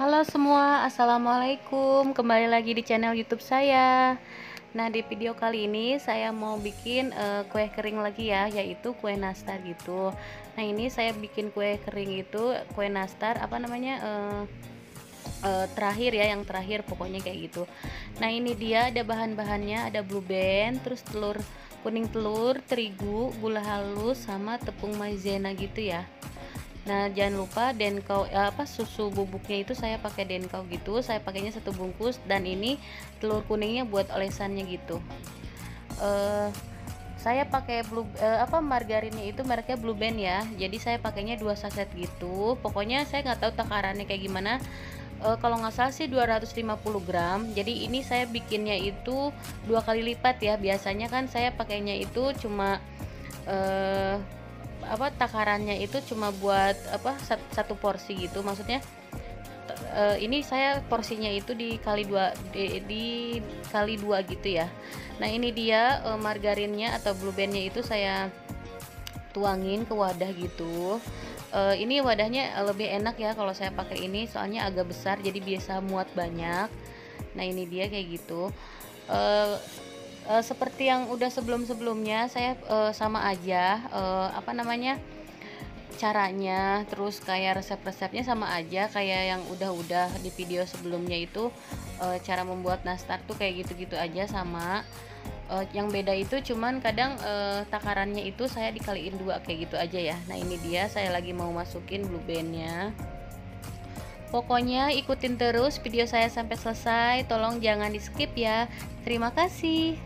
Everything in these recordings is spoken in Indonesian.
Halo semua, assalamualaikum. Kembali lagi di channel YouTube saya. Nah, di video kali ini saya mau bikin kue kering lagi ya, yaitu kue nastar gitu. Nah, ini saya bikin kue kering itu kue nastar apa namanya terakhir ya, yang terakhir pokoknya kayak gitu. Nah, ini dia ada bahan-bahannya, ada blue band, terus telur kuning, telur, terigu, gula halus, sama tepung maizena gitu ya. Nah, jangan lupa denkau susu bubuknya itu saya pakai denkau gitu. Saya pakainya satu bungkus, dan ini telur kuningnya buat olesannya gitu. Eh saya pakai margarinnya itu mereknya Blue Band ya. Jadi saya pakainya 2 saset gitu. Pokoknya saya nggak tahu takarannya kayak gimana. Kalau nggak salah sih 250 gram. Jadi ini saya bikinnya itu 2 kali lipat ya. Biasanya kan saya pakainya itu cuma eh takarannya itu cuma buat satu porsi gitu, maksudnya ini saya porsinya itu dikali dua, dikali dua gitu ya. Nah, ini dia margarinnya atau blue bandnya itu saya tuangin ke wadah gitu. Ini wadahnya lebih enak ya kalau saya pakai ini, soalnya agak besar jadi biasa muat banyak. Nah, ini dia kayak gitu. uh, Seperti yang udah sebelum-sebelumnya saya sama aja caranya, terus kayak resep-resepnya sama aja kayak yang udah di video sebelumnya itu. Cara membuat nastar tuh kayak gitu-gitu aja sama. Yang beda itu cuman kadang takarannya itu saya dikaliin 2 kayak gitu aja ya. Nah, ini dia saya lagi mau masukin blue bandnya. Pokoknya ikutin terus video saya sampai selesai, tolong jangan di skip ya. Terima kasih.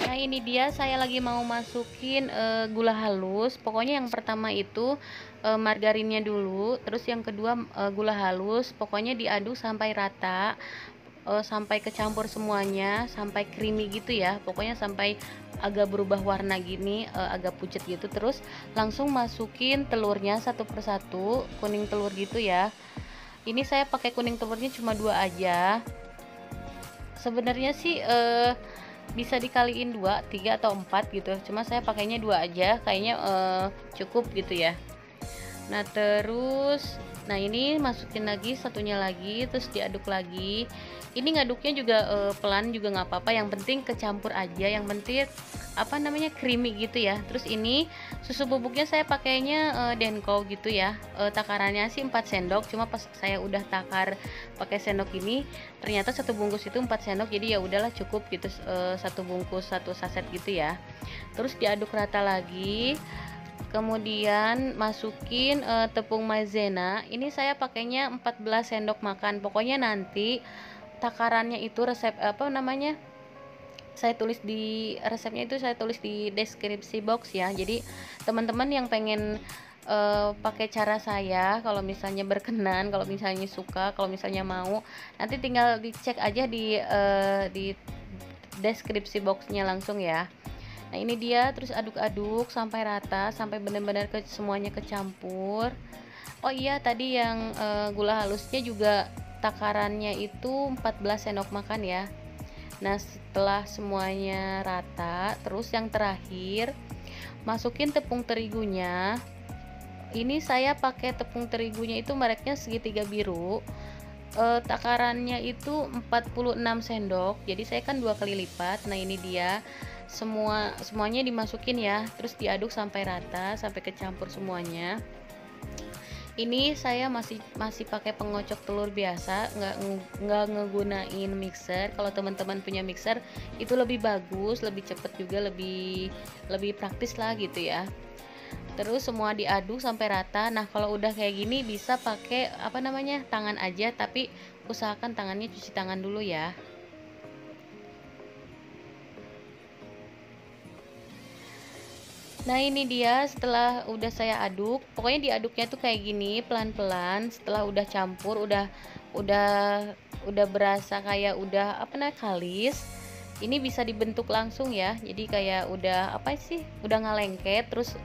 Nah, ini dia saya lagi mau masukin gula halus. Pokoknya yang pertama itu margarinnya dulu, terus yang kedua gula halus. Pokoknya diaduk sampai rata, sampai kecampur semuanya, sampai creamy gitu ya. Pokoknya sampai agak berubah warna gini, agak pucat gitu. Terus langsung masukin telurnya satu persatu, kuning telur gitu ya. Ini saya pakai kuning telurnya cuma 2 aja. Sebenarnya sih bisa dikaliin 2, 3 atau 4 gitu, cuma saya pakainya 2 aja, kayaknya cukup gitu ya. Nah, terus ini masukin lagi satunya lagi, terus diaduk lagi. Ini ngaduknya juga pelan juga nggak apa-apa, yang penting kecampur aja, yang penting creamy gitu ya. Terus ini susu bubuknya saya pakainya Denko gitu ya. Takarannya sih 4 sendok, cuma pas saya udah takar pakai sendok ini ternyata satu bungkus itu 4 sendok, jadi ya udahlah cukup gitu, satu bungkus satu saset gitu ya. Terus diaduk rata lagi. Kemudian masukin tepung maizena. Ini saya pakainya 14 sendok makan. Pokoknya nanti takarannya itu resep saya tulis di resepnya itu, saya tulis di deskripsi box ya. Jadi teman-teman yang pengen pakai cara saya, kalau misalnya berkenan, kalau misalnya suka, kalau misalnya mau, nanti tinggal dicek aja di deskripsi boxnya langsung ya. Nah, ini dia, terus aduk-aduk sampai rata, sampai benar-benar semuanya kecampur. Oh iya, tadi yang gula halusnya juga takarannya itu 14 sendok makan ya. Nah, setelah semuanya rata, terus yang terakhir masukin tepung terigunya. Ini saya pakai tepung terigunya itu mereknya segitiga biru. Takarannya itu 46 sendok. Jadi saya kan 2 kali lipat. Nah, ini dia semuanya dimasukin ya, terus diaduk sampai rata, sampai kecampur semuanya. Ini saya masih pakai pengocok telur biasa, nggak ngegunain mixer. Kalau teman-teman punya mixer itu lebih bagus, lebih cepet juga, lebih praktis lah gitu ya. Terus semua diaduk sampai rata. Nah, kalau udah kayak gini bisa pakai tangan aja, tapi usahakan tangannya cuci tangan dulu ya. Nah, ini dia setelah udah saya aduk. Pokoknya diaduknya tuh kayak gini, pelan-pelan. Setelah udah campur, udah berasa kayak udah apa namanya kalis, ini bisa dibentuk langsung ya. Jadi kayak udah apa sih, udah nggak lengket, terus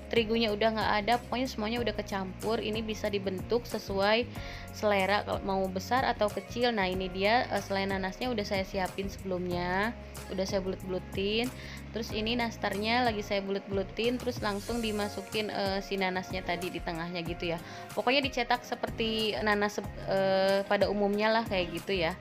terigunya udah nggak ada, pokoknya semuanya udah kecampur. Ini bisa dibentuk sesuai selera, kalau mau besar atau kecil. Nah ini dia selai nanasnya udah saya siapin sebelumnya, udah saya bulet-buletin. Terus ini nastarnya lagi saya bulet-buletin, terus langsung dimasukin si nanasnya tadi di tengahnya gitu ya. Pokoknya dicetak seperti nanas pada umumnya lah kayak gitu ya.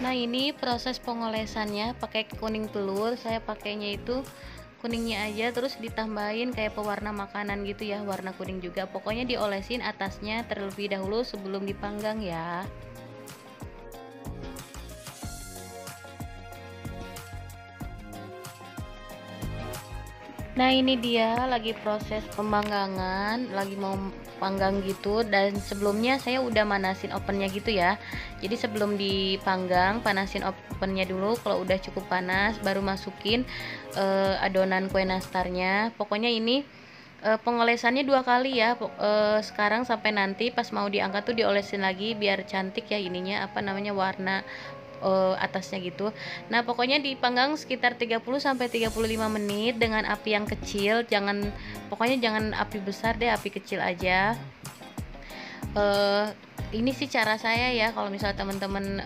Nah ini proses pengolesannya pakai kuning telur, saya pakainya itu kuningnya aja, terus ditambahin kayak pewarna makanan gitu ya, warna kuning juga. Pokoknya diolesin atasnya terlebih dahulu sebelum dipanggang ya. Nah ini dia lagi proses pemanggangan, lagi mau panggang gitu. Dan sebelumnya saya udah manasin ovennya gitu ya. Jadi sebelum dipanggang panasin ovennya dulu, kalau udah cukup panas baru masukin adonan kue nastarnya. Pokoknya ini pengolesannya 2 kali ya. Sekarang sampai nanti pas mau diangkat tuh diolesin lagi biar cantik ya ininya apa namanya warna atasnya gitu. Nah, pokoknya dipanggang sekitar 30 sampai 35 menit dengan api yang kecil. Pokoknya jangan api besar deh, api kecil aja. Ini sih cara saya ya. Kalau misalnya teman-teman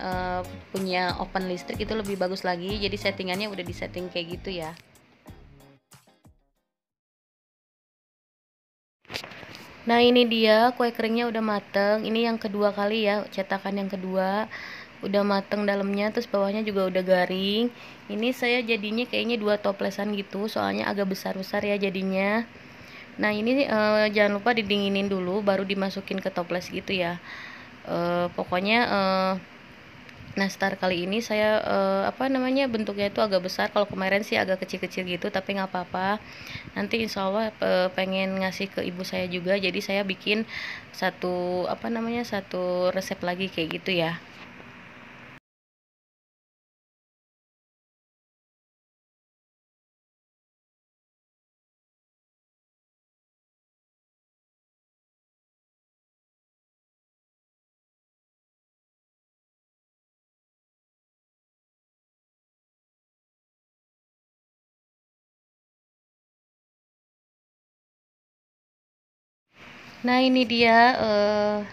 punya oven listrik itu lebih bagus lagi. Jadi settingannya udah disetting kayak gitu ya. Nah ini dia kue keringnya udah mateng. Ini yang kedua kali ya, cetakan yang kedua udah mateng dalamnya, terus bawahnya juga udah garing. Ini saya jadinya kayaknya 2 toplesan gitu, soalnya agak besar-besar ya jadinya. Nah ini jangan lupa didinginin dulu baru dimasukin ke toples gitu ya. Pokoknya nastar kali ini saya apa namanya bentuknya itu agak besar. Kalau kemarin sih agak kecil-kecil gitu, tapi nggak apa-apa. Nanti insya Allah pengen ngasih ke ibu saya juga, jadi saya bikin satu apa namanya satu resep lagi kayak gitu ya. Nah ini dia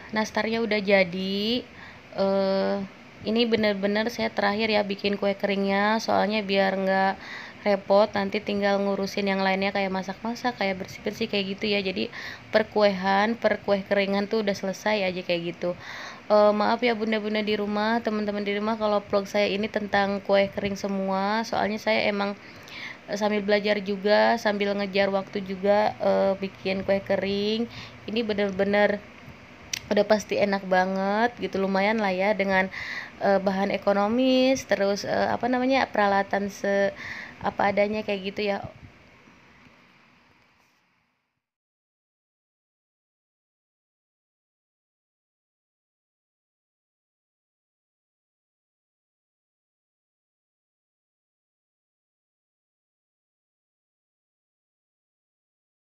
nastarnya udah jadi. eh, ini bener-bener saya terakhir ya bikin kue keringnya, soalnya biar nggak repot nanti tinggal ngurusin yang lainnya kayak masak-masak, kayak bersih-bersih kayak gitu ya. Jadi per kue keringan tuh udah selesai aja kayak gitu. Maaf ya bunda-bunda di rumah, teman-teman di rumah kalau vlog saya ini tentang kue kering semua, soalnya saya emang sambil belajar juga, sambil ngejar waktu juga bikin kue kering. Ini bener-bener udah pasti enak banget gitu, lumayan lah ya dengan bahan ekonomis, terus apa namanya peralatan apa adanya kayak gitu ya.